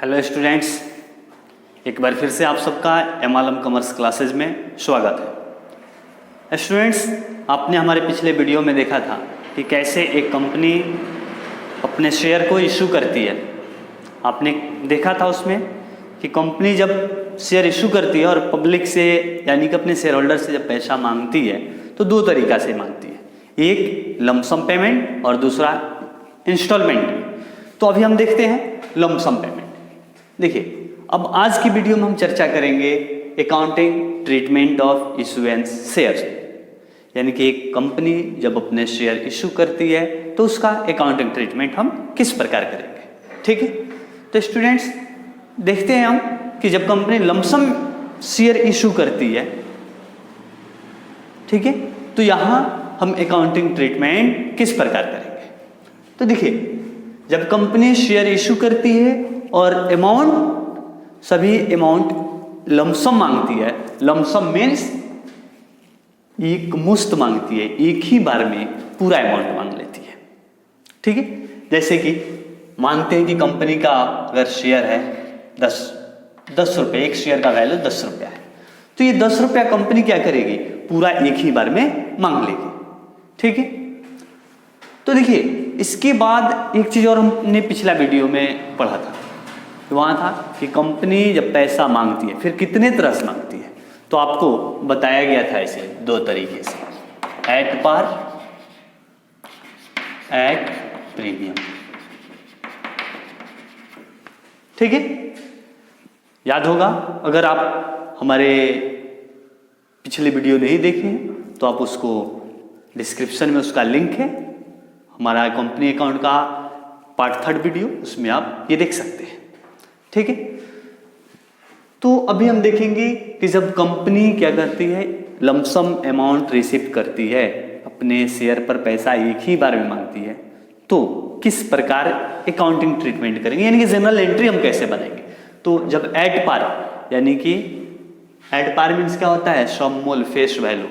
Hello students, एक बार फिर से आप सबका एमआलएम कॉमर्स क्लासेज में स्वागत है। स्टूडेंट्स, आपने हमारे पिछले वीडियो में देखा था कि कैसे एक कंपनी अपने शेयर को इशू करती है। आपने देखा था उसमें कि कंपनी जब शेयर इशू करती है और पब्लिक से यानी कि अपने शेयर होल्डर से जब पैसा मांगती है तो दो तरीक़ा से मांगती है, एक लमसम पेमेंट और दूसरा इंस्टॉलमेंट। तो अभी हम देखते हैं लमसम पेमेंट। देखिए, अब आज की वीडियो में हम चर्चा करेंगे accounting treatment of issuance shares, यानी कि एक कंपनी जब अपने शेयर इशू करती है तो उसका अकाउंटिंग ट्रीटमेंट हम किस प्रकार करेंगे। ठीक है, तो स्टूडेंट्स देखते हैं हम कि जब कंपनी लमसम शेयर इशू करती है, ठीक है, तो यहाँ हम अकाउंटिंग ट्रीटमेंट किस प्रकार करेंगे। तो देखिए, जब कंपनी शेयर इशू करती है और अमाउंट सभी अमाउंट लमसम मांगती है, लमसम मीन्स एक मुश्त मांगती है, एक ही बार में पूरा अमाउंट मांग लेती है। ठीक है, जैसे कि मानते हैं कि कंपनी का अगर शेयर है 10 रुपये, एक शेयर का वैल्यू 10 रुपया है, तो ये 10 रुपया कंपनी क्या करेगी, पूरा एक ही बार में मांग लेगी। ठीक है, तो देखिए इसके बाद एक चीज़ और हमने पिछला वीडियो में पढ़ा था, वहाँ था कि कंपनी जब पैसा मांगती है फिर कितने तरह से मांगती है। तो आपको बताया गया था इसे दो तरीके से, एट पार, एट प्रीमियम। ठीक है, याद होगा, अगर आप हमारे पिछले वीडियो नहीं देखे तो आप उसको डिस्क्रिप्शन में उसका लिंक है, हमारा कंपनी अकाउंट का पार्ट 3 वीडियो, उसमें आप ये देख सकते हैं। ठीक है, तो अभी हम देखेंगे कि जब कंपनी क्या करती है, लमसम अमाउंट रिसीव करती है, अपने शेयर पर पैसा एक ही बार में मांगती है, तो किस प्रकार अकाउंटिंग ट्रीटमेंट करेंगे, यानी कि जनरल एंट्री हम कैसे बनाएंगे। तो जब एट पार, यानी कि एट पार मीन्स क्या होता है, सम मोल फेस वैल्यू,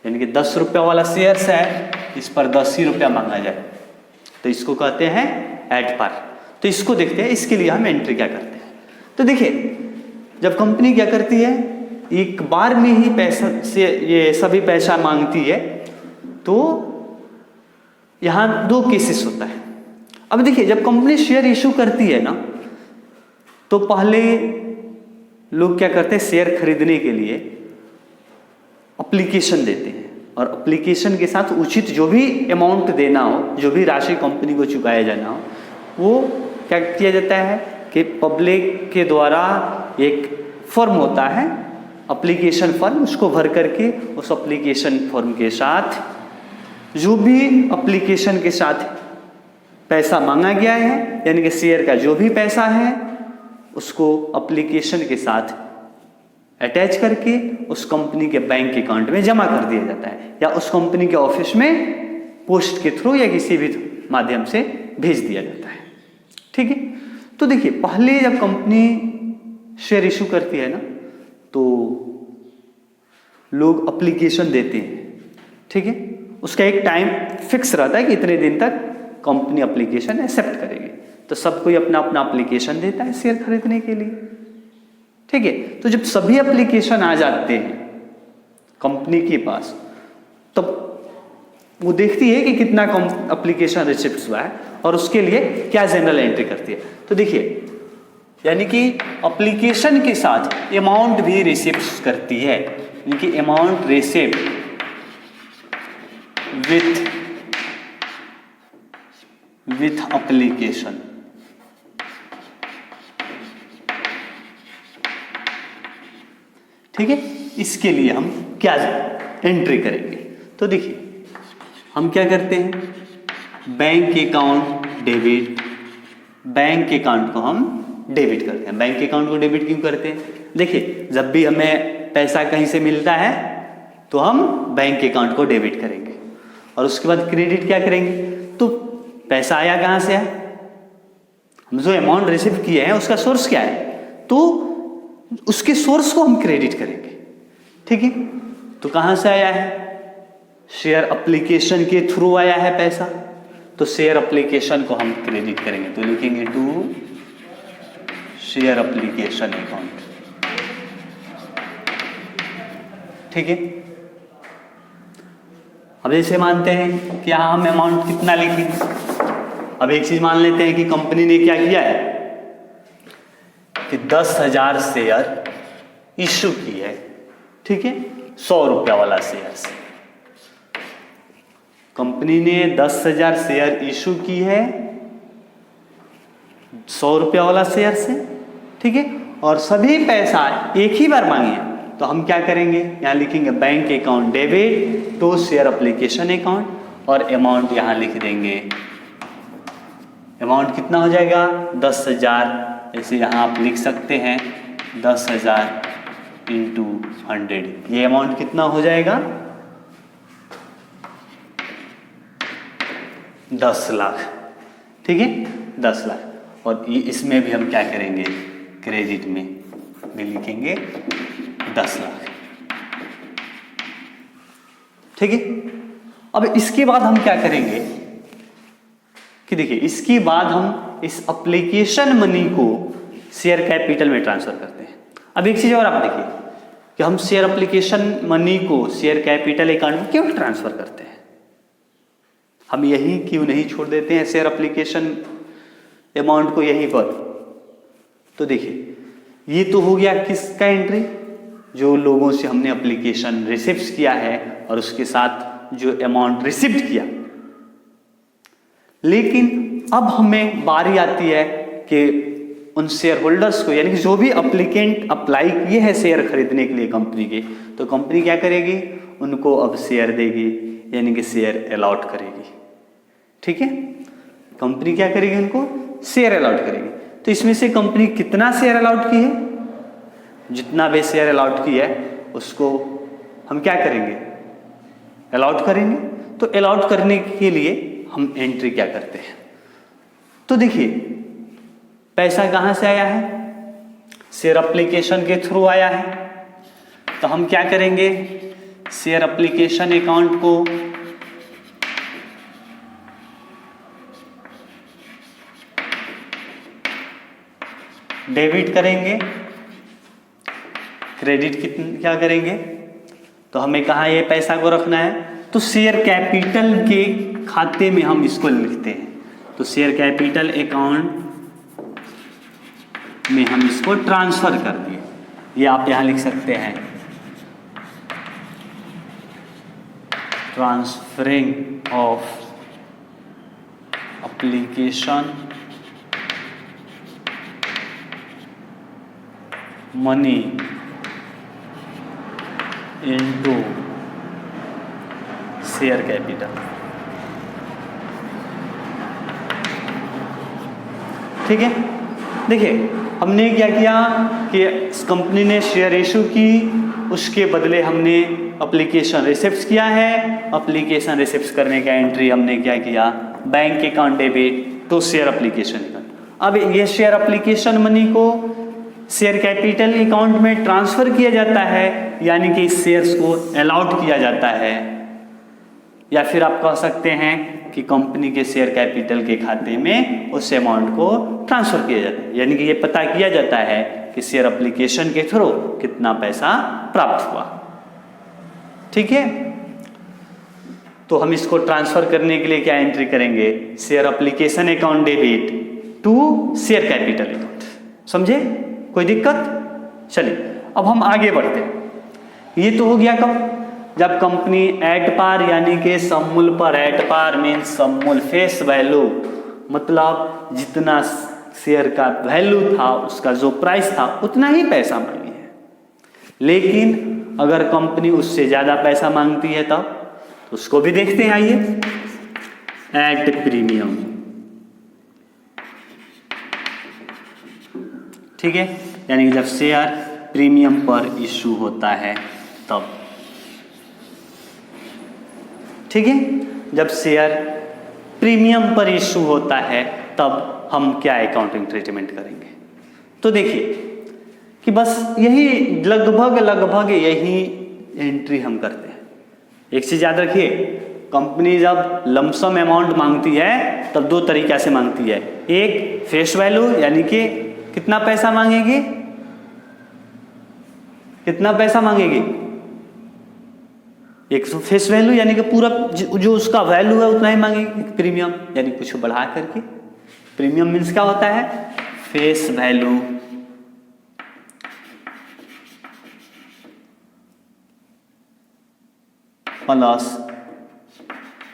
यानी कि 10 रुपया वाला शेयर्स है, इस पर 10 ही रुपया मांगा जाए, तो इसको कहते हैं एट पार। तो इसको देखते हैं, इसके लिए हम एंट्री क्या करते हैं। तो देखिए, जब कंपनी क्या करती है, एक बार में ही पैसा से ये सभी पैसा मांगती है, तो यहाँ दो केसेस होता है। अब देखिए, जब कंपनी शेयर इशू करती है ना, तो पहले लोग क्या करते हैं, शेयर खरीदने के लिए एप्लीकेशन देते हैं, और एप्लीकेशन के साथ उचित जो भी अमाउंट देना हो, जो भी राशि कंपनी को चुकाया जाना हो, वो क्या किया जाता है कि पब्लिक के द्वारा एक फॉर्म होता है, एप्लीकेशन फॉर्म, उसको भर करके उस एप्लीकेशन फॉर्म के साथ जो भी एप्लीकेशन के साथ पैसा मांगा गया है, यानी कि शेयर का जो भी पैसा है, उसको एप्लीकेशन के साथ अटैच करके उस कंपनी के बैंक अकाउंट में जमा कर दिया जाता है, या उस कंपनी के ऑफिस में पोस्ट के थ्रू या किसी भी माध्यम से भेज दिया जाता है। ठीक है, तो देखिए, पहले जब कंपनी शेयर इशू करती है ना, तो लोग एप्लीकेशन देते हैं। ठीक है, उसका एक टाइम फिक्स रहता है कि इतने दिन तक कंपनी एप्लीकेशन एक्सेप्ट करेगी, तो सब कोई अपना अपना एप्लीकेशन देता है शेयर खरीदने के लिए। ठीक है, तो जब सभी एप्लीकेशन आ जाते हैं कंपनी के पास, तब वो देखती है कि कितना एप्लीकेशन रिसिप्ट हुआ है, और उसके लिए क्या जनरल एंट्री करती है। तो देखिए, यानी कि एप्लीकेशन के साथ अमाउंट भी रिसिप्ट करती है, यानी कि अमाउंट रिसिप्ट विथ एप्लीकेशन। ठीक है, इसके लिए हम क्या एंट्री करेंगे। तो देखिए, हम क्या करते हैं, bank account debit, bank account को हम डेबिट करते हैं। बैंक अकाउंट को डेबिट क्यों करते हैं, देखिए, जब भी हमें पैसा कहीं से मिलता है तो हम बैंक अकाउंट को डेबिट करेंगे, और उसके बाद क्रेडिट क्या करेंगे। तो पैसा आया कहाँ से है, हम जो अमाउंट रिसीव किए हैं उसका सोर्स क्या है, तो उसके सोर्स को हम क्रेडिट करेंगे। ठीक है, तो कहाँ से आया है, शेयर एप्लीकेशन के थ्रू आया है पैसा, तो शेयर एप्लीकेशन को हम क्रेडिट करेंगे, तो लिखेंगे टू शेयर एप्लीकेशन अकाउंट। ठीक है, अब जैसे मानते हैं कि यहाँ हम अमाउंट कितना लिखेंगे। अब एक चीज मान लेते हैं कि कंपनी ने क्या किया है कि 10,000 शेयर इश्यू की है। ठीक है, 100 रुपया वाला शेयर से कंपनी ने 10,000 शेयर इशू की है 100 रुपया वाला शेयर से। ठीक है, और सभी पैसा एक ही बार मांगे, तो हम क्या करेंगे, यहाँ लिखेंगे bank account debit to share application account, और अमाउंट यहाँ लिख देंगे। अमाउंट कितना हो जाएगा 10,000, ऐसे यहाँ आप लिख सकते हैं 10,000 इंटू 100। ये अमाउंट कितना हो जाएगा 10 लाख। ठीक है, 10 लाख। और ये इसमें भी हम क्या करेंगे, क्रेडिट में भी लिखेंगे 10 लाख। ठीक है, अब इसके बाद हम क्या करेंगे कि देखिए, इसके बाद हम इस एप्लीकेशन मनी को शेयर कैपिटल में ट्रांसफर करते हैं। अब एक चीज और आप देखिए कि हम शेयर एप्लीकेशन मनी को शेयर कैपिटल अकाउंट में क्यों ट्रांसफर करते हैं। हम यही क्यों नहीं छोड़ देते हैं शेयर एप्लीकेशन अमाउंट को यहीं पर। तो देखिए, ये तो हो गया किसका एंट्री, जो लोगों से हमने एप्लीकेशन रिसीव्स किया है और उसके साथ जो अमाउंट रिसीव्ड किया। लेकिन अब हमें बारी आती है कि उन शेयर होल्डर्स को, यानी कि जो भी एप्लीकेंट अप्लाई किए हैं शेयर खरीदने के लिए कंपनी के, तो कंपनी क्या करेगी, उनको अब शेयर देगी, यानी कि शेयर अलॉट करेगी। ठीक है, कंपनी क्या करेगी, उनको शेयर अलॉट करेगी। तो इसमें से कंपनी कितना शेयर अलॉट की है, जितना भी शेयर अलॉट की है उसको हम क्या करेंगे, अलॉट करेंगे। तो अलॉट करने के लिए हम एंट्री क्या करते हैं, तो देखिए पैसा कहाँ से आया है, शेयर एप्लीकेशन के थ्रू आया है। तो हम क्या करेंगे, शेयर एप्लीकेशन अकाउंट को डेबिट करेंगे, क्रेडिट क्या करेंगे, तो हमें कहाँ ये पैसा को रखना है, तो शेयर कैपिटल के खाते में हम इसको लिखते हैं। तो शेयर कैपिटल अकाउंट में हम इसको ट्रांसफर कर दिए। ये आप यहां लिख सकते हैं, transferring of application money into share capital. ठीक है, देखिए हमने क्या किया कि कंपनी ने शेयर इशू की, उसके बदले हमने एप्लीकेशन रिसिप्ट किया है। एप्लीकेशन रिसिप्ट करने का एंट्री हमने क्या किया, bank account debit to share application account. अब ये शेयर एप्लीकेशन मनी को शेयर कैपिटल अकाउंट में ट्रांसफर किया जाता है, यानी कि इस शेयर्स को अलॉट किया जाता है, या फिर आप कह सकते हैं कि कंपनी के शेयर कैपिटल के खाते में उस अमाउंट को ट्रांसफर किया जाता है, यानी कि ये पता किया जाता है कि शेयर एप्लीकेशन के थ्रू कितना पैसा प्राप्त हुआ। ठीक है, तो हम इसको ट्रांसफर करने के लिए क्या एंट्री करेंगे, share application account debit to share capital account. समझे, कोई दिक्कत? चलिए अब हम आगे बढ़ते हैं। ये तो हो गया कब, जब कंपनी एट पार यानी कि सममूल्य पर, एट पार मीन्स सममूल्य, फेस वैल्यू मतलब जितना शेयर का वैल्यू था, उसका जो प्राइस था उतना ही पैसा मांगी है। लेकिन अगर कंपनी उससे ज्यादा पैसा मांगती है तब तो उसको भी देखते हैं, आइए। एट प्रीमियम, ठीक है, यानी कि जब शेयर प्रीमियम पर इशू होता है तब। ठीक है, जब शेयर प्रीमियम पर इशू होता है तब हम क्या अकाउंटिंग ट्रीटमेंट करेंगे। तो देखिए कि बस यही लगभग यही एंट्री हम करते हैं। एक चीज याद रखिए, कंपनी जब लमसम अमाउंट मांगती है तब दो तरीका से मांगती है। एक फेस वैल्यू यानी कि कितना पैसा मांगेगी, कितना पैसा मांगेगी, एक फेस वैल्यू यानी कि पूरा जो उसका वैल्यू है उतना ही मांगेगी। प्रीमियम यानी कुछ बढ़ा करके, प्रीमियम मीन्स क्या होता है, फेस वैल्यू प्लस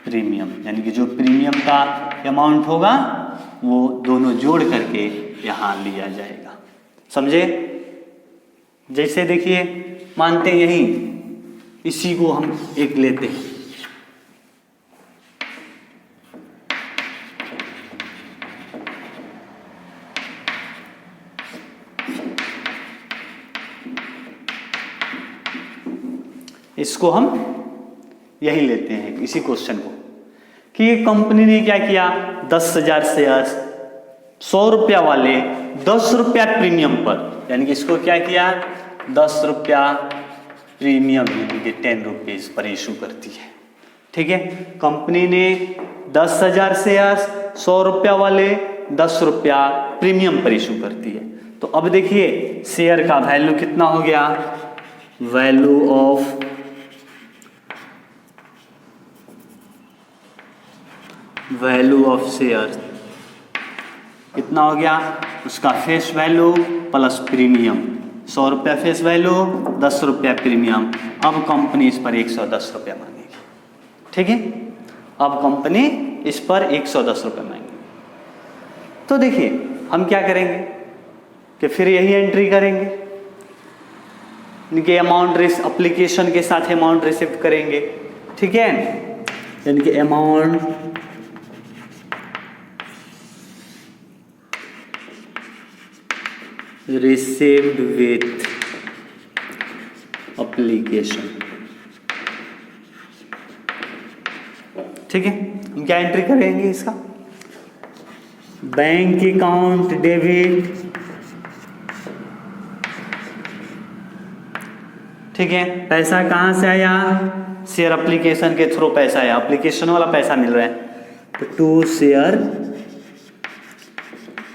प्रीमियम, यानी कि जो प्रीमियम का अमाउंट होगा वो दोनों जोड़ करके यहां लिया जाएगा। समझे? जैसे देखिए मानते हैं यही, इसी को हम एक लेते हैं, इसको हम यही लेते हैं इसी क्वेश्चन को, कि कंपनी ने क्या किया, 10,000 शेयर्स 100 रुपया वाले 10 रुपया प्रीमियम पर, यानी कि इसको क्या किया, 10 रुपया प्रीमियम यानी कि 10 रुपीज पर इशू करती है। ठीक है, कंपनी ने 10,000 शेयर्स 100 रुपया वाले 10 रुपया प्रीमियम पर इशू करती है। तो अब देखिए शेयर का वैल्यू कितना हो गया, वैल्यू ऑफ शेयर कितना हो गया, उसका फेस वैल्यू प्लस प्रीमियम, 100 रुपया फेस वैल्यू 10 रुपया प्रीमियम। अब कंपनी इस पर 110 रुपया मांगेगी। ठीक है, अब कंपनी इस पर 110 रुपया मांगेगी। तो देखिए हम क्या करेंगे कि फिर यही एंट्री करेंगे, इनके अमाउंट एप्लीकेशन के साथ अमाउंट रिसीव करेंगे। ठीक है, यानी कि अमाउंट रिसीव्ड विथ एप्लीकेशन। ठीक है, हम क्या एंट्री करेंगे इसका, बैंक अकाउंट डेबिट। ठीक है, पैसा कहां से आया, शेयर एप्लीकेशन के थ्रू पैसा आया, एप्लीकेशन वाला पैसा मिल रहा है, तो टू शेयर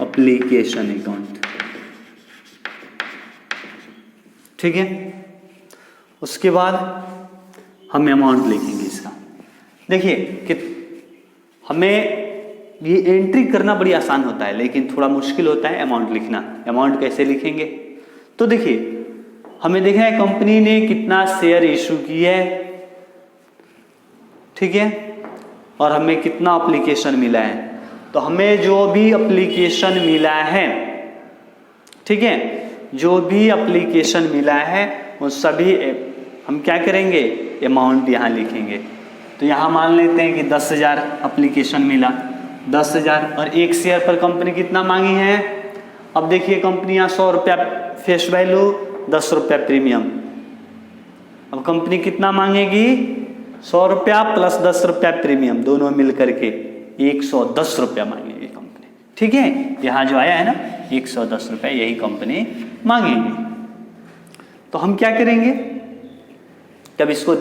एप्लीकेशन अकाउंट। ठीक है, उसके बाद हम अमाउंट लिखेंगे इसका। देखिए कि हमें ये एंट्री करना बड़ी आसान होता है, लेकिन थोड़ा मुश्किल होता है अमाउंट लिखना। अमाउंट कैसे लिखेंगे, तो देखिए हमें देखना है कंपनी ने कितना शेयर इशू की है। ठीक है, और हमें कितना एप्लीकेशन मिला है, तो हमें जो भी एप्लीकेशन मिला है, ठीक है, जो भी एप्लीकेशन मिला है वो सभी हम क्या करेंगे, अमाउंट यहाँ लिखेंगे। तो यहाँ मान लेते हैं कि 10,000 एप्लीकेशन मिला, 10,000 और एक शेयर पर कंपनी कितना मांगी है। अब देखिए कंपनी यहाँ 100 रुपया फेस वैल्यू 10 रुपया प्रीमियम, अब कंपनी कितना मांगेगी, 100 रुपया प्लस 10 रुपया प्रीमियम, दोनों मिल करके 110 रुपया मांगेगी कंपनी। ठीक है, यहाँ जो आया है ना 110 रुपया, यही कंपनी मांगेंगे। तो हम क्या करेंगे, तब इसको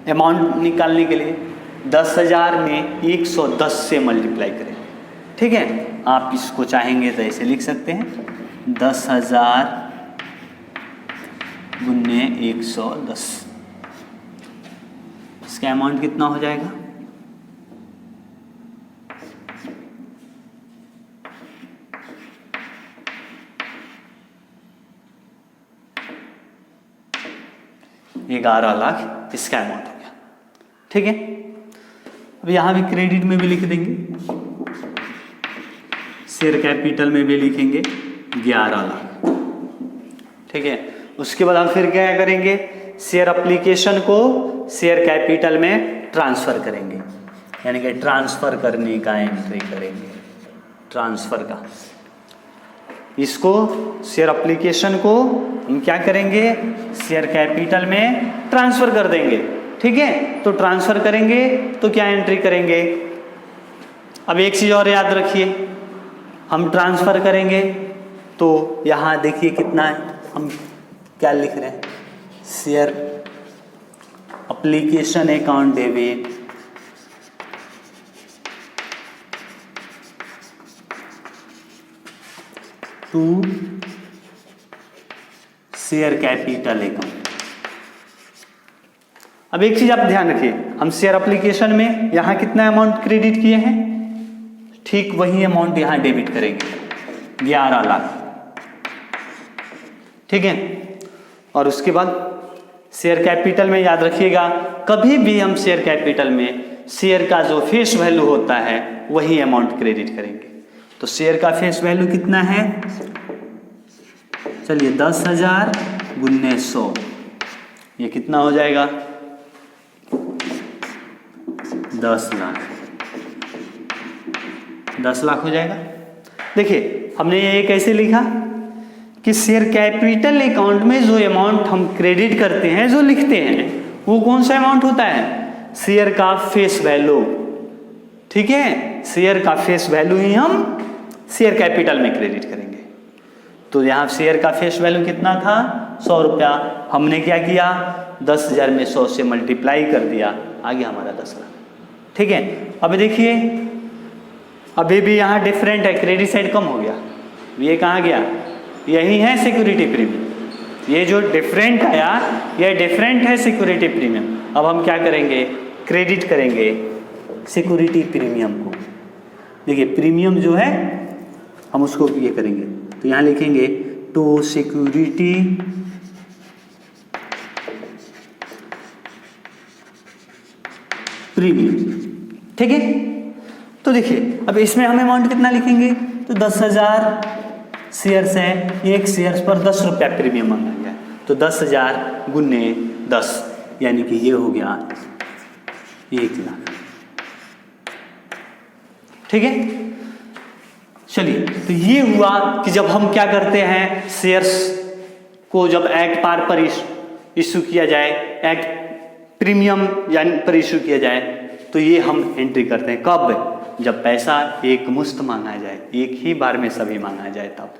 अमाउंट निकालने के लिए 10,000 में 110 से मल्टीप्लाई करें। ठीक है, आप इसको चाहेंगे तो ऐसे लिख सकते हैं, 10,000 गुने 110, इसका अमाउंट कितना हो जाएगा, $11 लाख इसका अमाउंट हो गया। ठीक है, अब यहां भी क्रेडिट में भी लिख देंगे, शेयर कैपिटल में भी लिखेंगे 11 लाख। ठीक है, उसके बाद हम फिर क्या करेंगे, शेयर एप्लीकेशन को शेयर कैपिटल में ट्रांसफर करेंगे, यानी कि ट्रांसफर करने का एंट्री करेंगे, ट्रांसफर का। इसको शेयर एप्लीकेशन को हम क्या करेंगे, शेयर कैपिटल में ट्रांसफर कर देंगे। ठीक है, तो ट्रांसफर करेंगे तो क्या एंट्री करेंगे। अब एक चीज और याद रखिए, हम ट्रांसफर करेंगे तो यहाँ देखिए कितना है, हम क्या लिख रहे हैं, share application account debit to share capital account. अब एक चीज आप ध्यान रखिए, हम शेयर एप्लीकेशन में यहां कितना अमाउंट क्रेडिट किए हैं, ठीक वही अमाउंट यहां डेबिट करेंगे 11 लाख, ठीक है। और उसके बाद शेयर कैपिटल में याद रखिएगा, कभी भी हम शेयर कैपिटल में शेयर का जो फेस वैल्यू होता है वही अमाउंट क्रेडिट करेंगे। तो शेयर का फेस वैल्यू कितना है, चलिए 10,000 गुने 100, ये कितना हो जाएगा 10 लाख, 10 लाख हो जाएगा। देखिए हमने ये कैसे लिखा कि शेयर कैपिटल अकाउंट में जो अमाउंट हम क्रेडिट करते हैं, जो लिखते हैं, वो कौन सा अमाउंट होता है, शेयर का फेस वैल्यू, ठीक है। शेयर का फेस वैल्यू ही हम शेयर कैपिटल में क्रेडिट करेंगे। तो यहाँ शेयर का फेस वैल्यू कितना था 100 रुपया, हमने क्या किया 10,000 में 100 से मल्टीप्लाई कर दिया, आ गया हमारा 10 लाख, ठीक है। अब देखिए अभी भी यहाँ डिफरेंट है, क्रेडिट साइड कम हो गया, ये कहाँ गया, यही है सिक्योरिटी प्रीमियम, ये जो डिफरेंट आया ये डिफरेंट है सिक्योरिटी प्रीमियम। अब हम क्या करेंगे, क्रेडिट करेंगे सिक्योरिटी प्रीमियम को। देखिए प्रीमियम जो है हम उसको ये करेंगे, तो यहाँ लिखेंगे टू सिक्योरिटी प्रीमियम, ठीक है। तो देखिए अब इसमें हम अमाउंट कितना लिखेंगे, तो 10,000 शेयर्स हैं, एक शेयर्स पर 10 रुपया प्रीमियम मांगा गया, तो 10,000 गुने 10 यानी कि ये हो गया 1 लाख, ठीक है। चलिए तो ये हुआ कि जब हम क्या करते हैं, शेयर्स को जब एक्ट पार पर इशू किया जाए, एक्ट प्रीमियम यानी पर इशू किया जाए, तो ये हम एंट्री करते हैं कब, जब पैसा एक मुश्त मांगा जाए, एक ही बार में सभी मांगा जाए तब,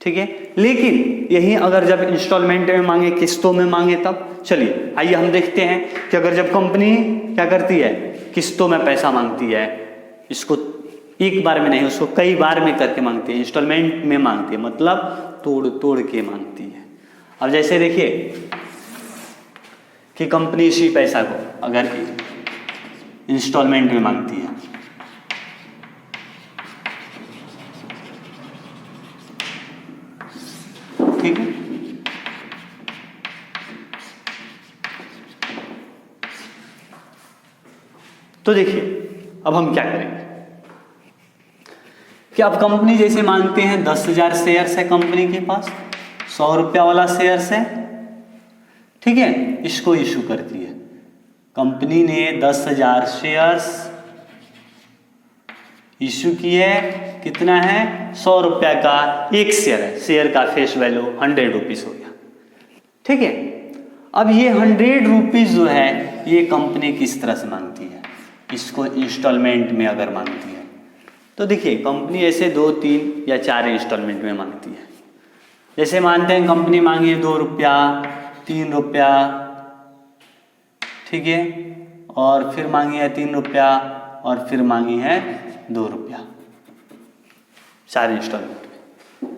ठीक है। लेकिन यही अगर जब इंस्टॉलमेंट में मांगे, किस्तों में मांगे तब। चलिए आइए हम देखते हैं कि अगर जब कंपनी क्या करती है, किस्तों में पैसा मांगती है, इसको एक बार में नहीं, उसको कई बार में करके मांगती है, इंस्टॉलमेंट में मांगती है, मतलब तोड़ तोड़ के मांगती है। अब जैसे देखिए कि कंपनी इसी पैसा को अगर इंस्टॉलमेंट में मांगती है, ठीक है, तो देखिए अब हम क्या करेंगे कि अब कंपनी जैसे मांगते हैं 10,000 शेयर्स है कंपनी के पास, 100 रुपया वाला शेयर्स है, ठीक है, इसको इशू करती है कंपनी ने 10,000 शेयर्स इशू किए, कितना है 100 रुपया का एक शेयर है, शेयर का फेस वैल्यू 100 रुपीज हो गया, ठीक है। अब ये 100 रुपीज जो है ये कंपनी किस तरह से मांगती है, इसको इंस्टॉलमेंट में अगर मांगती है तो देखिए कंपनी ऐसे 2, 3 या 4 इंस्टॉलमेंट में मांगती है। जैसे मानते हैं कंपनी मांगी है 2 रुपया, 3 रुपया, ठीक है, और फिर मांगी है 3 रुपया, और फिर मांगी है 2 रुपया, 4 इंस्टॉलमेंट में,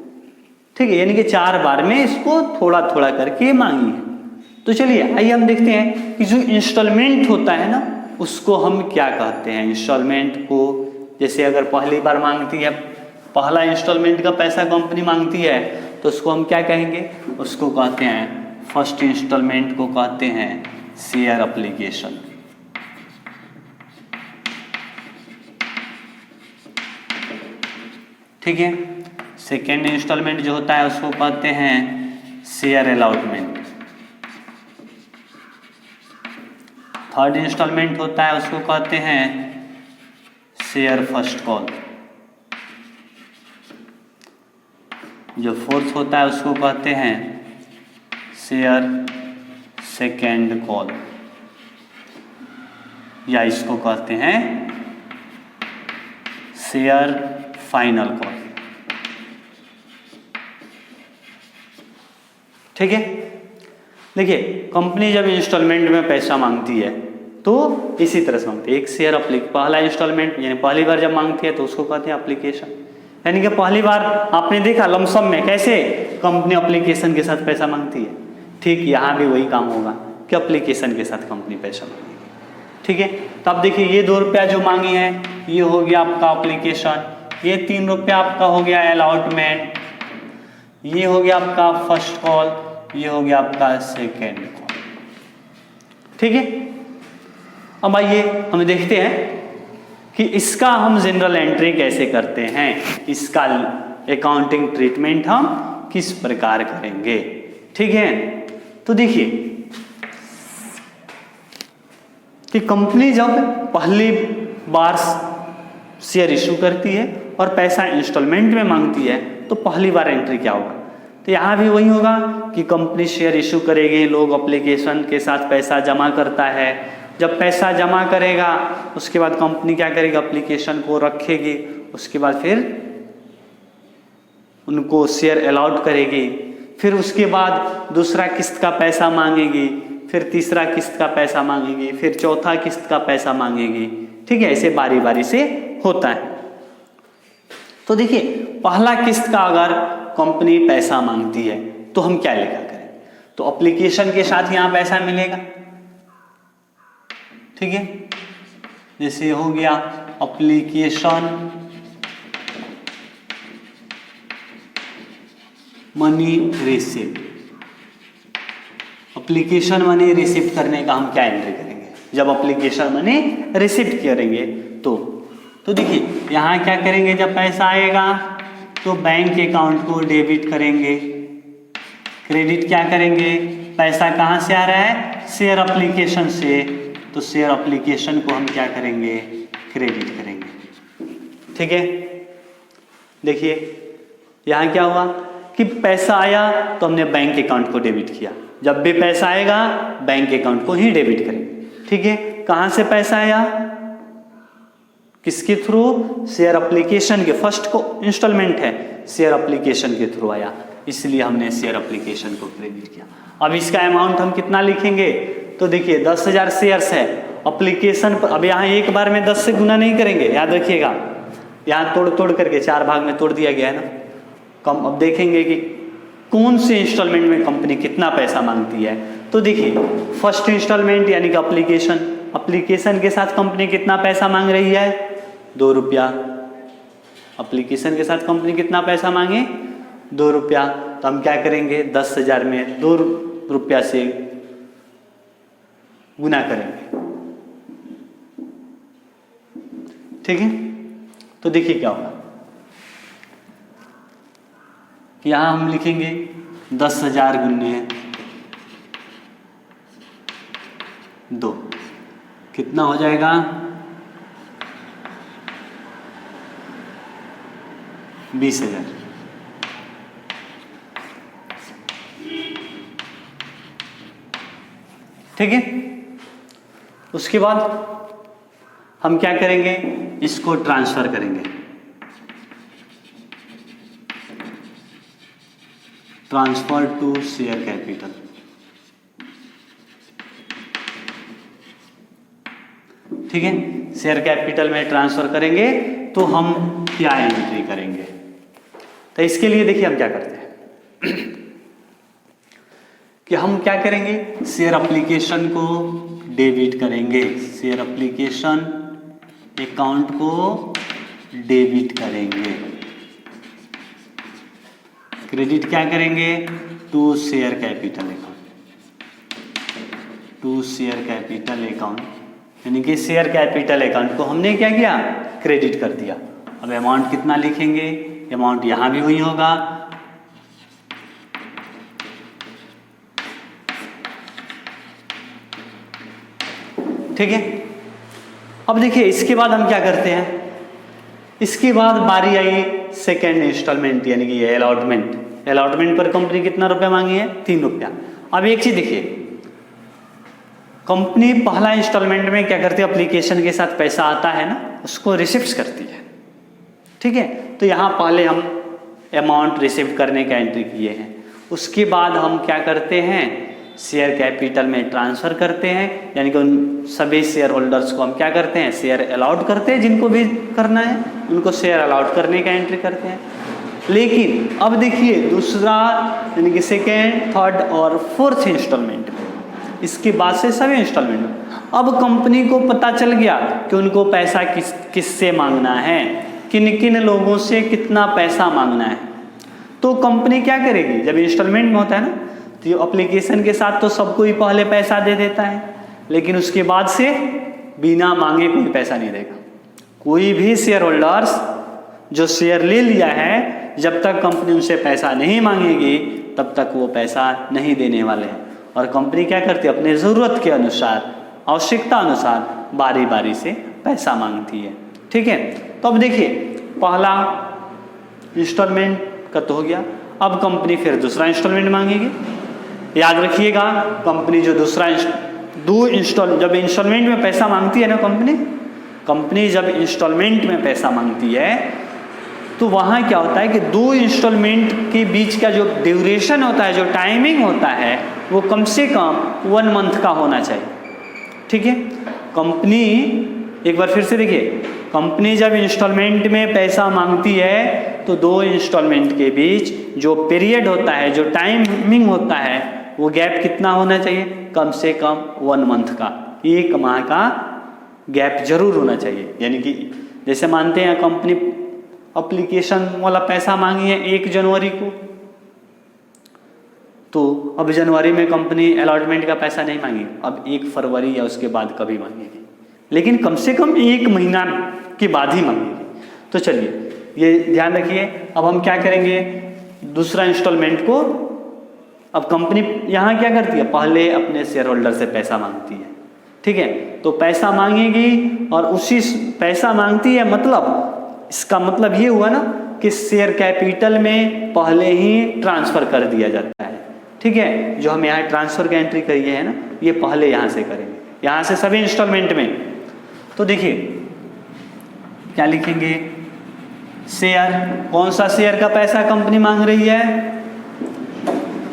ठीक है, यानी कि 4 बार में इसको थोड़ा थोड़ा करके मांगी है। तो चलिए आइए हम देखते हैं कि जो इंस्टॉलमेंट होता है ना उसको हम क्या कहते हैं। इंस्टॉलमेंट को जैसे अगर पहली बार मांगती है, पहला इंस्टॉलमेंट का पैसा कंपनी मांगती है, तो उसको हम क्या कहेंगे, उसको कहते हैं फर्स्ट इंस्टॉलमेंट को कहते हैं शेयर एप्लीकेशन, ठीक है। सेकेंड इंस्टॉलमेंट जो होता है उसको कहते हैं शेयर अलॉटमेंट, थर्ड इंस्टॉलमेंट होता है उसको कहते हैं शेयर फर्स्ट कॉल, जो फोर्थ होता है उसको कहते हैं शेयर सेकेंड कॉल, या इसको कहते हैं शेयर फाइनल कॉल, ठीक है। देखिए कंपनी जब इंस्टॉलमेंट में पैसा मांगती है तो इसी तरह से मांगती है, एक शेयर पहला इंस्टॉलमेंट यानी पहली बार जब मांगती है तो उसको कहते हैं एप्लीकेशन, यानी कि पहली बार आपने देखा लमसम में कैसे कंपनी एप्लीकेशन के साथ पैसा मांगती है, ठीक यहाँ भी वही काम होगा कि एप्लीकेशन के साथ कंपनी पैसा मांगेगी। ठीक है, तो अब देखिए ये 2 रुपया जो मांगी है ये हो गया आपका एप्लीकेशन, ये 3 रुपया आपका हो गया अलॉटमेंट, ये हो गया आपका फर्स्ट कॉल, ये हो गया आपका सेकेंड कॉल। ठीक है, अब आइए हम देखते हैं कि इसका हम जनरल एंट्री कैसे करते हैं, इसका अकाउंटिंग ट्रीटमेंट हम किस प्रकार करेंगे। ठीक है, तो देखिए कि कंपनी जब पहली बार शेयर इशू करती है और पैसा इंस्टॉलमेंट में मांगती है तो पहली बार एंट्री क्या होगा, तो यहाँ भी वही होगा कि कंपनी शेयर इशू करेगी, लोग एप्लीकेशन के साथ पैसा जमा करता है, जब पैसा जमा करेगा उसके बाद कंपनी क्या करेगी, एप्लीकेशन को रखेगी, उसके बाद फिर उनको शेयर अलॉट करेगी, फिर उसके बाद दूसरा किस्त का पैसा मांगेगी, फिर तीसरा किस्त का पैसा मांगेगी, फिर चौथा किस्त का पैसा मांगेगी। ठीक है, ऐसे बारी बारी से होता है। तो देखिए पहला किस्त का अगर कंपनी पैसा मांगती है तो हम क्या लिखा करें, तो एप्लीकेशन के साथ यहां पैसा मिलेगा। ठीक है, जैसे हो गया application money receipt, application money receipt करने का हम क्या एंट्री करेंगे, जब एप्लीकेशन मनी रिसिप्ट करेंगे तो देखिए यहाँ क्या करेंगे, जब पैसा आएगा तो बैंक अकाउंट को डेबिट करेंगे, क्रेडिट क्या करेंगे, पैसा कहाँ से आ रहा है, शेयर एप्लीकेशन से, तो शेयर एप्लीकेशन को हम क्या करेंगे, क्रेडिट करेंगे। ठीक है, देखिए यहाँ क्या हुआ कि पैसा आया तो हमने बैंक अकाउंट को डेबिट किया, जब भी पैसा आएगा बैंक अकाउंट को ही डेबिट करेंगे। ठीक है, कहाँ से पैसा आया, किसके थ्रू, शेयर एप्लीकेशन के, फर्स्ट को इंस्टॉलमेंट है शेयर एप्लीकेशन के थ्रू आया, इसलिए हमने शेयर एप्लीकेशन को क्रेडिट किया। अब इसका अमाउंट हम कितना लिखेंगे, तो देखिए 10,000 शेयर्स है एप्लीकेशन पर। अब यहाँ एक बार में 10 से गुना नहीं करेंगे, याद रखिएगा, यहाँ तोड़ करके 4 भाग में तोड़ दिया गया है ना। कम अब देखेंगे कि कौन से इंस्टॉलमेंट में कंपनी कितना पैसा मांगती है। तो देखिए फर्स्ट इंस्टॉलमेंट यानी कि एप्लीकेशन के साथ कंपनी कितना पैसा मांग रही है, 2 रुपया। एप्लीकेशन के साथ कंपनी कितना पैसा मांगे, 2 रुपया। तो हम क्या करेंगे, 10,000 में 2 रुपया से गुना करेंगे। ठीक है, तो देखिए क्या होगा, यहां हम लिखेंगे 10,000 गुने 2, कितना हो जाएगा, 20,000। ठीक है, उसके बाद हम क्या करेंगे, इसको ट्रांसफर करेंगे, ट्रांसफर टू शेयर कैपिटल। ठीक है, शेयर कैपिटल में ट्रांसफर करेंगे तो हम क्या एंट्री करेंगे, तो इसके लिए देखिए हम क्या करते हैं कि हम क्या करेंगे, शेयर एप्लीकेशन को डेबिट करेंगे, शेयर एप्लीकेशन अकाउंट को डेबिट करेंगे, क्रेडिट क्या करेंगे, to share capital account, to share capital account, यानी कि शेयर कैपिटल अकाउंट को हमने क्या किया, क्रेडिट कर दिया। अब अमाउंट कितना लिखेंगे, अमाउंट यहां भी वही होगा, ठीक है। अब देखिए इसके बाद हम क्या करते हैं, इसके बाद बारी आई सेकेंड इंस्टॉलमेंट यानी कि अलॉटमेंट। अलॉटमेंट पर कंपनी कितना रुपया मांगी है, 3 रुपया। अब एक चीज देखिए, कंपनी पहला इंस्टॉलमेंट में क्या करती है, एप्लीकेशन के साथ पैसा आता है ना, उसको रिसिप्ट करती है, ठीक है। तो यहाँ पहले हम अमाउंट रिसिप्ट करने का एंट्री किए हैं, उसके बाद हम क्या करते हैं, शेयर कैपिटल में ट्रांसफ़र करते हैं, यानी कि उन सभी शेयर होल्डर्स को हम क्या करते हैं, शेयर अलाउट करते हैं, जिनको भी करना है उनको शेयर अलाउट करने का एंट्री करते हैं। लेकिन अब देखिए दूसरा यानी कि सेकेंड, थर्ड और फोर्थ इंस्टॉलमेंट में, इसके बाद से सभी इंस्टॉलमेंट में अब कंपनी को पता चल गया कि उनको पैसा किससे मांगना है, किन किन लोगों से कितना पैसा मांगना है। तो कंपनी क्या करेगी, जब इंस्टॉलमेंट में होता है ना, तो ये एप्लीकेशन के साथ तो सबको ही पहले पैसा दे देता है, लेकिन उसके बाद से बिना मांगे कोई पैसा नहीं देगा। कोई भी शेयर होल्डर्स जो शेयर ले लिया है, जब तक कंपनी उनसे पैसा नहीं मांगेगी तब तक वो पैसा नहीं देने वाले हैं। और कंपनी क्या करती है, अपने ज़रूरत के अनुसार, आवश्यकता अनुसार बारी बारी से पैसा मांगती है। ठीक है, तो अब देखिए पहला इंस्टॉलमेंट का तो हो गया, अब कंपनी फिर दूसरा इंस्टॉलमेंट मांगेगी। याद रखिएगा, कंपनी जो जब इंस्टॉलमेंट में पैसा मांगती है ना, कंपनी जब इंस्टॉलमेंट में पैसा मांगती है तो वहाँ क्या होता है कि 2 इंस्टॉलमेंट के बीच का जो ड्यूरेशन होता है, जो टाइमिंग होता है, वो कम से कम 1 मंथ का होना चाहिए। ठीक है, कंपनी एक बार फिर से देखिए, कंपनी जब इंस्टॉलमेंट में पैसा मांगती है तो 2 इंस्टॉलमेंट के बीच जो पीरियड होता है, जो टाइमिंग होता है, वो गैप कितना होना चाहिए, कम से कम 1 मंथ का, 1 माह का गैप जरूर होना चाहिए। यानी कि जैसे मानते हैं कंपनी एप्लीकेशन वाला पैसा मांगी है 1 जनवरी को, तो अब जनवरी में कंपनी अलॉटमेंट का पैसा नहीं मांगेगी, अब 1 फरवरी या उसके बाद कभी मांगेगी, लेकिन कम से कम 1 महीना के बाद ही मांगेगी। तो चलिए ये ध्यान रखिए। अब हम क्या करेंगे, दूसरा इंस्टॉलमेंट को, अब कंपनी यहाँ क्या करती है, पहले अपने शेयर होल्डर से पैसा मांगती है। ठीक है, तो पैसा मांगेगी और उसी पैसा मांगती है, मतलब इसका मतलब ये हुआ ना कि शेयर कैपिटल में पहले ही ट्रांसफ़र कर दिया जाता है। ठीक है, जो हम यहाँ ट्रांसफ़र की एंट्री करिए है ना, ये पहले यहाँ से करेंगे, यहाँ से सभी इंस्टॉलमेंट में। तो देखिए क्या लिखेंगे, शेयर, कौन सा शेयर का पैसा कंपनी मांग रही है,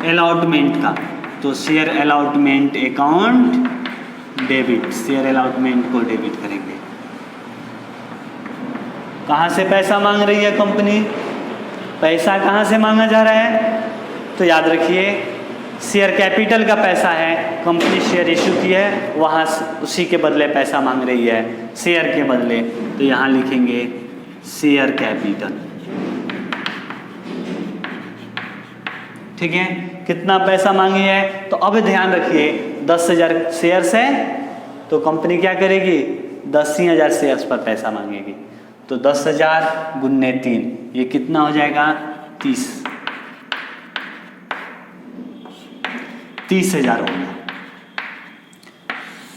अलॉटमेंट का, तो share allotment account debit, share allotment को डेबिट करेंगे। कहाँ से पैसा मांग रही है कंपनी, पैसा कहाँ से मांगा जा रहा है, तो याद रखिए शेयर कैपिटल का पैसा है, कंपनी शेयर इशू की है, वहाँ उसी के बदले पैसा मांग रही है, शेयर के बदले, तो यहाँ लिखेंगे शेयर कैपिटल। ठीक है, कितना पैसा मांगी है, तो अब ध्यान रखिए 10,000 शेयर्स है, तो कंपनी क्या करेगी, 10,000 शेयर्स पर पैसा मांगेगी, तो 10,000 गुने 3, ये कितना हो जाएगा, 30,000 हो गया।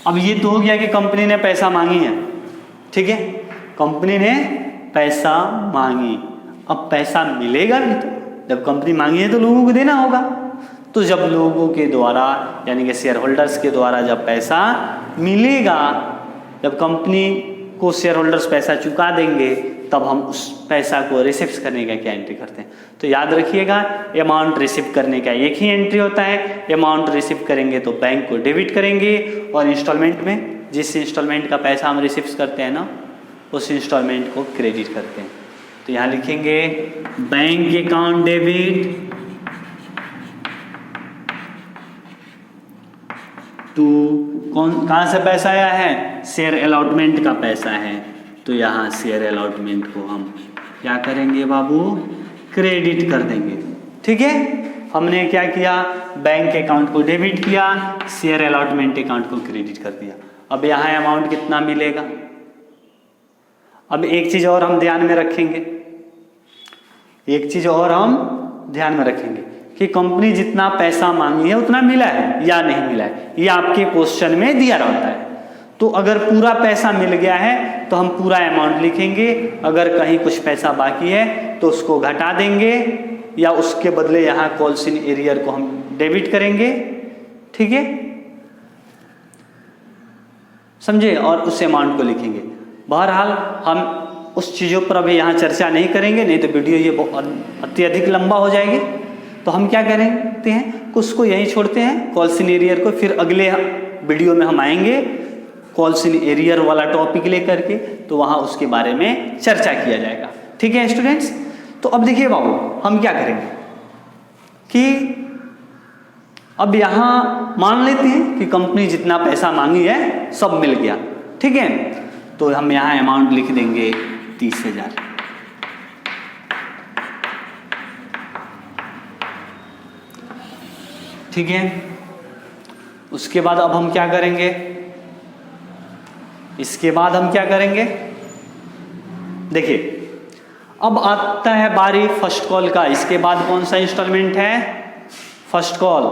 अब ये तो हो गया कि कंपनी ने पैसा मांगी है। ठीक है, कंपनी ने पैसा मांगी, अब पैसा मिलेगा भी, तो जब कंपनी मांगी है तो लोगों को देना होगा, तो जब लोगों के द्वारा यानी कि शेयर होल्डर्स के द्वारा जब पैसा मिलेगा, जब कंपनी को शेयर होल्डर्स पैसा चुका देंगे, तब हम उस पैसा को रिसीव करने का क्या एंट्री करते हैं। तो याद रखिएगा, अमाउंट रिसीव करने का एक ही एंट्री होता है, अमाउंट रिसीव करेंगे तो बैंक को डेबिट करेंगे, और इंस्टॉलमेंट में जिस इंस्टॉलमेंट का पैसा हम रिसीव करते हैं ना, उस इंस्टॉलमेंट को क्रेडिट करते हैं। तो यहाँ लिखेंगे बैंक अकाउंट डेबिट टू, कहाँ से पैसा आया है, शेयर अलॉटमेंट का पैसा है, तो यहाँ शेयर अलॉटमेंट को हम क्या करेंगे बाबू, क्रेडिट कर देंगे। ठीक है, हमने क्या किया, बैंक अकाउंट को डेबिट किया, शेयर अलॉटमेंट अकाउंट को क्रेडिट कर दिया। अब यहाँ अमाउंट कितना मिलेगा। अब एक चीज़ और हम ध्यान में रखेंगे, कि कंपनी जितना पैसा मांगी है उतना मिला है या नहीं मिला है, ये आपके क्वेश्चन में दिया रहता है। तो अगर पूरा पैसा मिल गया है तो हम पूरा अमाउंट लिखेंगे, अगर कहीं कुछ पैसा बाकी है तो उसको घटा देंगे, या उसके बदले यहाँ कॉल्स इन एरियर को हम डेबिट करेंगे। ठीक है, समझे, और उस अमाउंट को लिखेंगे। बहरहाल हम उस चीज़ों पर अभी यहाँ चर्चा नहीं करेंगे, नहीं तो वीडियो ये अत्यधिक लंबा हो जाएगी। तो हम क्या करते हैं, उसको यहीं छोड़ते हैं कॉल्स इन एरियर को, फिर अगले वीडियो में हम आएंगे कॉल्स इन एरियर वाला टॉपिक लेकर के, तो वहाँ उसके बारे में चर्चा किया जाएगा। ठीक है स्टूडेंट्स, तो अब देखिए बाबू हम क्या करेंगे कि अब यहाँ मान लेते हैं कि कंपनी जितना पैसा मांगी है सब मिल गया। ठीक है, तो हम यहाँ अमाउंट लिख देंगे 30,000। ठीक है, उसके बाद अब हम क्या करेंगे, इसके बाद हम क्या करेंगे, देखिए अब आता है बारी फर्स्ट कॉल का। इसके बाद कौन सा इंस्टॉलमेंट है, फर्स्ट कॉल।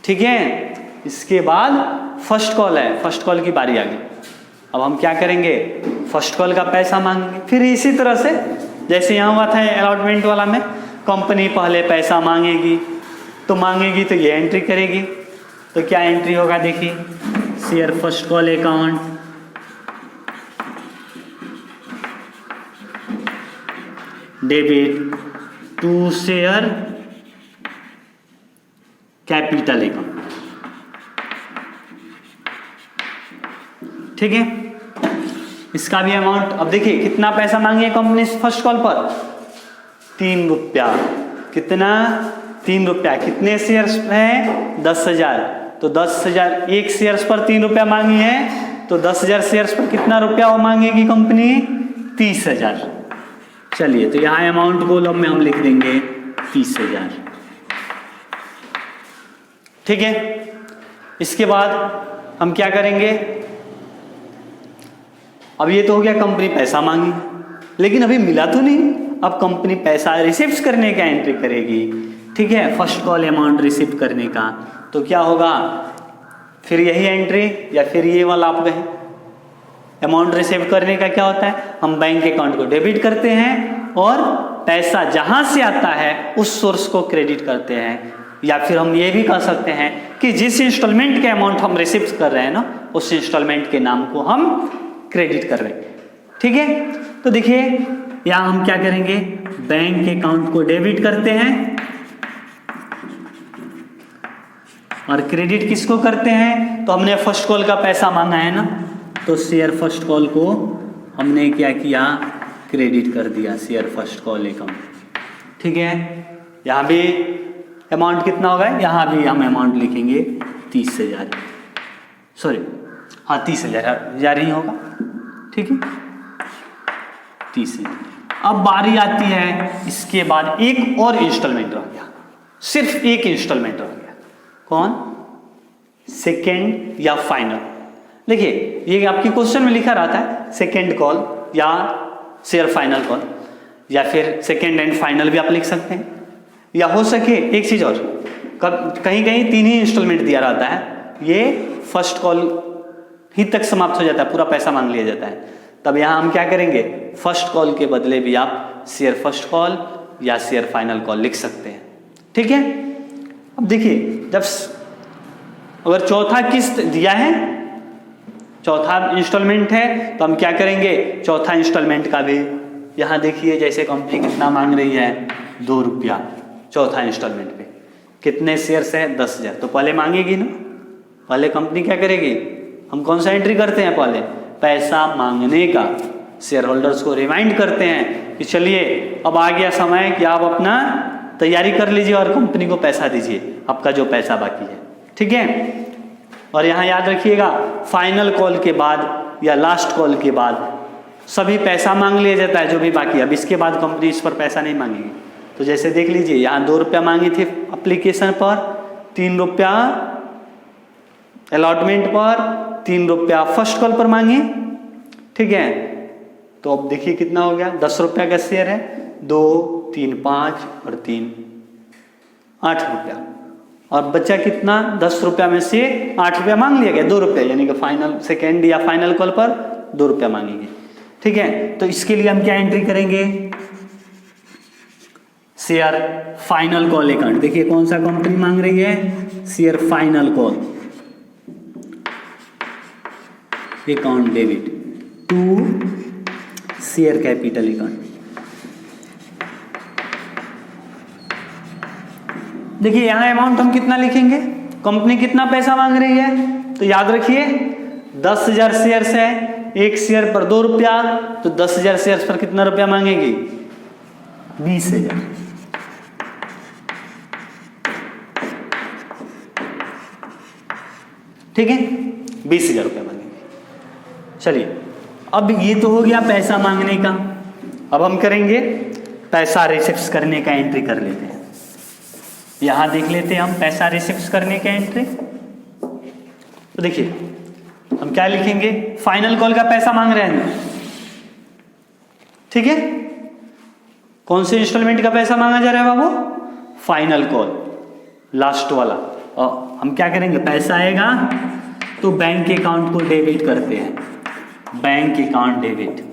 ठीक है, इसके बाद फर्स्ट कॉल है, फर्स्ट कॉल की बारी आ गई। अब हम क्या करेंगे, फर्स्ट कॉल का पैसा मांगेंगे। फिर इसी तरह से जैसे यहाँ हुआ था अलॉटमेंट वाला में, कंपनी पहले पैसा मांगेगी, तो मांगेगी तो ये एंट्री करेगी। तो क्या एंट्री होगा, देखिए share first call account, debit to share capital account. ठीक है, इसका भी अमाउंट, अब देखिए कितना पैसा मांगी है कंपनी फर्स्ट कॉल पर, 3 रुपया। कितना, 3 रुपया। कितने शेयर्स हैं, 10,000। तो 10,000 एक शेयर्स पर 3 रुपया मांगी है, तो 10,000 शेयर्स पर कितना रुपया वो मांगेगी कंपनी, 30,000। चलिए, तो यहाँ अमाउंट कॉलम में हम लिख देंगे 30,000। ठीक है, इसके बाद हम क्या करेंगे, अब ये तो हो गया कंपनी पैसा मांगी, लेकिन अभी मिला तो नहीं। अब कंपनी पैसा रिसीव करने का एंट्री करेगी। ठीक है, फर्स्ट कॉल अमाउंट रिसीव करने का, तो क्या होगा, फिर यही एंट्री या फिर ये वाला आप गए। अमाउंट रिसीव करने का क्या होता है, हम बैंक अकाउंट को डेबिट करते हैं और पैसा जहां से आता है उस सोर्स को क्रेडिट करते हैं। या फिर हम ये भी कह सकते हैं कि जिस इंस्टॉलमेंट के अमाउंट हम रिसीव कर रहे हैं ना, उस इंस्टॉलमेंट के नाम को हम क्रेडिट कर रहे हैं। ठीक है, तो देखिए यहाँ हम क्या करेंगे, बैंक अकाउंट को डेबिट करते हैं और क्रेडिट किसको करते हैं, तो हमने फर्स्ट कॉल का पैसा मांगा है ना, तो शेयर फर्स्ट कॉल को हमने क्या किया, क्रेडिट कर दिया शेयर फर्स्ट कॉल अकाउंट। ठीक है, यहाँ भी अमाउंट कितना होगा, यहाँ भी हम अमाउंट लिखेंगे 30,000, सॉरी हाँ 30,000 ही होगा। ठीक है, 30,000। अब बारी आती है, इसके बाद एक और इंस्टॉलमेंट रह गया, सिर्फ एक इंस्टॉलमेंट रह गया। कौन, सेकेंड या फाइनल। देखिए ये आपकी क्वेश्चन में लिखा रहता है सेकेंड कॉल या शेयर फाइनल कॉल, या फिर सेकेंड एंड फाइनल भी आप लिख सकते हैं, या हो सके एक चीज़ और, कहीं कहीं 3 ही इंस्टॉलमेंट दिया रहता है, ये फर्स्ट कॉल ही तक समाप्त हो जाता है, पूरा पैसा मांग लिया जाता है। तब यहाँ हम क्या करेंगे, फर्स्ट कॉल के बदले भी आप शेयर फर्स्ट कॉल या शेयर फाइनल कॉल लिख सकते हैं। ठीक है, अब देखिए जब अगर चौथा किस्त दिया है, चौथा इंस्टॉलमेंट है, तो हम क्या करेंगे, चौथा इंस्टॉलमेंट का भी यहाँ देखिए, जैसे कंपनी कितना मांग रही है, 2 रुपया चौथा इंस्टॉलमेंट पे। कितने शेयर्स हैं, 10,000, तो पहले मांगेगी ना, पहले कंपनी क्या करेगी, हम कौन सा एंट्री करते हैं, पहले पैसा मांगने का। शेयर होल्डर्स को रिमाइंड करते हैं कि चलिए अब आ गया समय कि आप अपना तैयारी कर लीजिए और कंपनी को पैसा दीजिए, आपका जो पैसा बाकी है। ठीक है, और यहाँ याद रखिएगा, फाइनल कॉल के बाद या लास्ट कॉल के बाद सभी पैसा मांग लिया जाता है जो भी बाकी। अब इसके बाद कंपनी इस पर पैसा नहीं मांगेगी। तो जैसे देख लीजिए, यहाँ 2 रुपया मांगी थी एप्लीकेशन पर, 3 रुपया अलॉटमेंट पर, 3 रुपया फर्स्ट कॉल पर मांगी। ठीक है, तो अब देखिए कितना हो गया, 10 रुपया का शेयर है, 2 3 5 और 3 8 रुपया, और बच्चा कितना, 10 रुपया में से 8 रुपया मांग लिया गया, 2 रुपया, यानी कि फाइनल सेकेंड या फाइनल कॉल पर 2 रुपया मांगेंगे। ठीक है, तो इसके लिए हम क्या एंट्री करेंगे, शेयर फाइनल कॉल अकाउंट। देखिए कौन सा कंपनी मांग रही है, share final call account debit to share capital account. देखिए यहाँ अमाउंट हम कितना लिखेंगे, कंपनी कितना पैसा मांग रही है, तो याद रखिए 10,000 शेयर है, 1 शेयर पर 2 रुपया, तो 10,000 शेयर पर कितना रुपया मांगेगी, 20,000। ठीक है, 20,000 रुपया मांगेंगे। चलिए अब ये तो हो गया पैसा मांगने का। अब हम करेंगे पैसा रिसीव्स करने का, एंट्री कर लेते हैं। यहां देख लेते हैं हम पैसा रिसीव्स करने का एंट्री। तो देखिए हम क्या लिखेंगे, फाइनल कॉल का पैसा मांग रहे हैं, ठीक है। कौन से इंस्टॉलमेंट का पैसा मांगा जा रहा है बाबू, फाइनल कॉल, लास्ट वाला। और हम क्या करेंगे, पैसा आएगा तो बैंक अकाउंट को डेबिट करते हैं, बैंक अकाउंट डेबिट,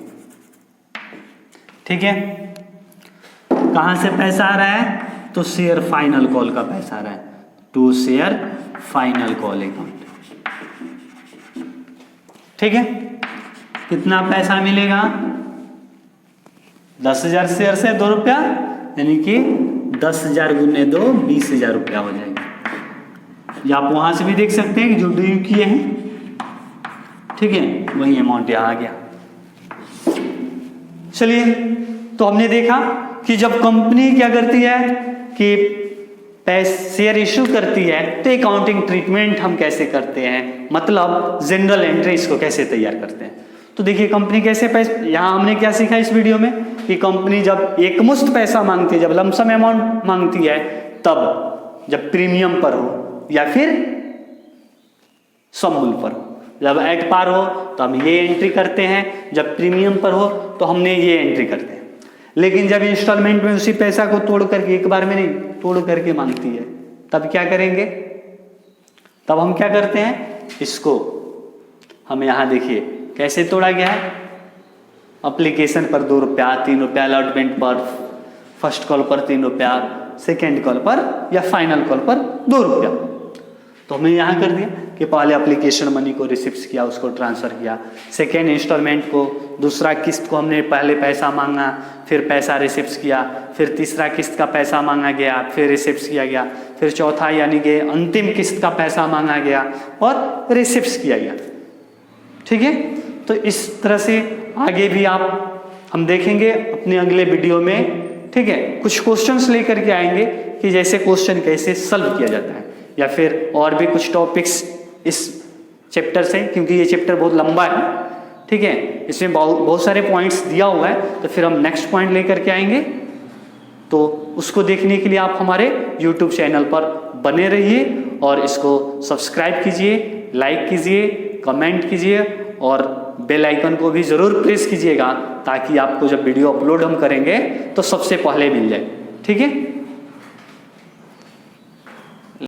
ठीक है। कहां से पैसा आ रहा है, तो शेयर फाइनल कॉल का पैसा आ रहा है, to share final call account, ठीक है। कितना पैसा मिलेगा, 10,000 शेयर से 2 रुपया, यानी कि 10,000 गुने 2 20,000 रुपया हो जाएगा। या आप वहां से भी देख सकते हैं कि जो ड्यू किए हैं, ठीक है, वही अमाउंट यहां आ गया। चलिए तो हमने देखा कि जब कंपनी क्या करती है कि शेयर इशू करती है तो अकाउंटिंग ट्रीटमेंट हम कैसे करते हैं, मतलब जनरल एंट्रीज को कैसे तैयार करते हैं। तो देखिए कंपनी कैसे पैसे, यहां हमने क्या सीखा इस वीडियो में कि कंपनी जब एकमुश्त पैसा मांगती है, जब लमसम अमाउंट मांगती है, तब जब प्रीमियम पर हो या फिर समूल पर हो। जब एट पार हो तो हम ये एंट्री करते हैं, जब प्रीमियम पर हो तो हमने ये एंट्री करते हैं। लेकिन जब इंस्टॉलमेंट में उसी पैसा को तोड़ करके, एक बार में नहीं, तोड़ करके मांगती है, तब क्या करेंगे, तब हम क्या करते हैं, इसको हम यहां देखिए कैसे तोड़ा गया है, एप्लीकेशन पर 2 रुपया, 3 रुपया, अलॉटमेंट पर, फर्स्ट कॉल पर 3 रुपया, सेकेंड कॉल पर या फाइनल कॉल पर 2 रुपया। तो हमने यहाँ कर दिया कि पहले एप्लीकेशन मनी को रिसीव्स किया, उसको ट्रांसफ़र किया, सेकेंड इंस्टॉलमेंट को, दूसरा किस्त को हमने पहले पैसा मांगा, फिर पैसा रिसीव्स किया, फिर तीसरा किस्त का पैसा मांगा गया, फिर रिसीव्स किया गया, फिर चौथा यानी कि अंतिम किस्त का पैसा मांगा गया और रिसीव्स किया गया, ठीक है। तो इस तरह से आगे भी हम देखेंगे अपने अगले वीडियो में, ठीक है। कुछ क्वेश्चंस लेकर के आएंगे कि जैसे क्वेश्चन कैसे सॉल्व किया जाता है, या फिर और भी कुछ टॉपिक्स इस चैप्टर से, क्योंकि ये चैप्टर बहुत लंबा है, ठीक है, इसमें बहुत सारे पॉइंट्स दिया हुआ है। तो फिर हम नेक्स्ट पॉइंट लेकर के आएंगे, तो उसको देखने के लिए आप हमारे YouTube चैनल पर बने रहिए और इसको सब्सक्राइब कीजिए, लाइक कीजिए, कमेंट कीजिए और बेल आइकन को भी ज़रूर प्रेस कीजिएगा, ताकि आपको जब वीडियो अपलोड हम करेंगे तो सबसे पहले मिल जाए, ठीक है।